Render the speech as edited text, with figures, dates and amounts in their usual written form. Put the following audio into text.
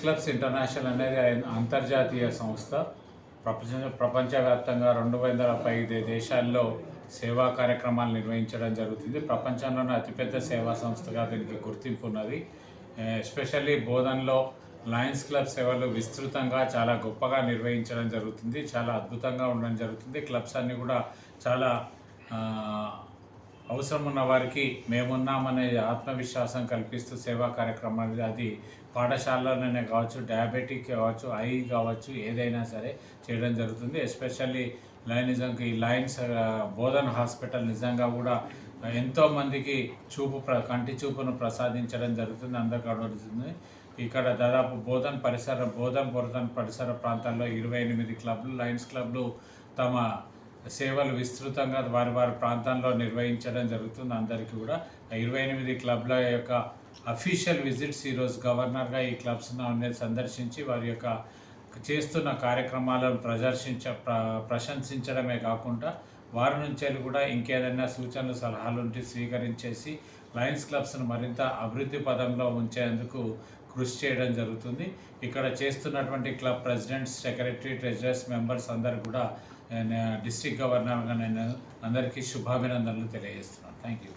Clubs international అనేది అంతర్జాతీయ సంస్థ. ప్రపంచవ్యాప్తంగా 200 పైగా దేశాల్లో సేవా కార్యక్రమాలు నిర్వహించడం జరుగుతుంది. ప్రపంచంలోనే అతిపెద్ద సేవా సంస్థగా దీనికి గుర్తింపు ఉన్నది. ఎస్పెషల్లీ బోధన్లో లయన్స్ క్లబ్ సేవలు విస్తృతంగా చాలా గొప్పగా నిర్వహించడం జరుగుతుంది. చాలా అద్భుతంగా ఉండడం జరుగుతుంది. క్లబ్స్ అన్నీ కూడా చాలా అవసరం ఉన్న వారికి మేమున్నామనే ఆత్మవిశ్వాసం కల్పిస్తూ సేవా కార్యక్రమాలు, అది పాఠశాలలోనే కావచ్చు, డయాబెటిక్ కావచ్చు, ఐ కావచ్చు, ఏదైనా సరే చేయడం జరుగుతుంది. ఎస్పెషల్లీ లయనిజంకి లయన్స్ బోధన్ హాస్పిటల్ నిజంగా కూడా ఎంతోమందికి కంటి చూపును ప్రసాదించడం జరుగుతుంది, అందజరుగుతుంది. ఇక్కడ దాదాపు బోధన్ పరిసర ప్రాంతాల్లో 28 క్లబ్లు, లయన్స్ క్లబ్లు తమ సేవలు విస్తృతంగా వారి ప్రాంతాల్లో నిర్వహించడం జరుగుతుంది. అందరికీ కూడా 28 క్లబ్ల యొక్క అఫీషియల్ విజిట్స్ ఈరోజు గవర్నర్గా ఈ క్లబ్స్ను అనేది సందర్శించి వారి యొక్క చేస్తున్న కార్యక్రమాలను ప్రశంసించడమే కాకుండా వారి నుంచి కూడా ఇంకేదైనా సూచనలు సలహాలు ఉంటే స్వీకరించేసి లయన్స్ క్లబ్స్ను మరింత అభివృద్ధి పదంలో ఉంచేందుకు కృషి చేయడం జరుగుతుంది. ఇక్కడ చేస్తున్నటువంటి club presidents, secretary, treasurers, members అందరు కూడా డిస్ట్రిక్ట్ గవర్నర్గా నేను అందరికీ శుభాభినందనలు తెలియజేస్తున్నాను. Thank you.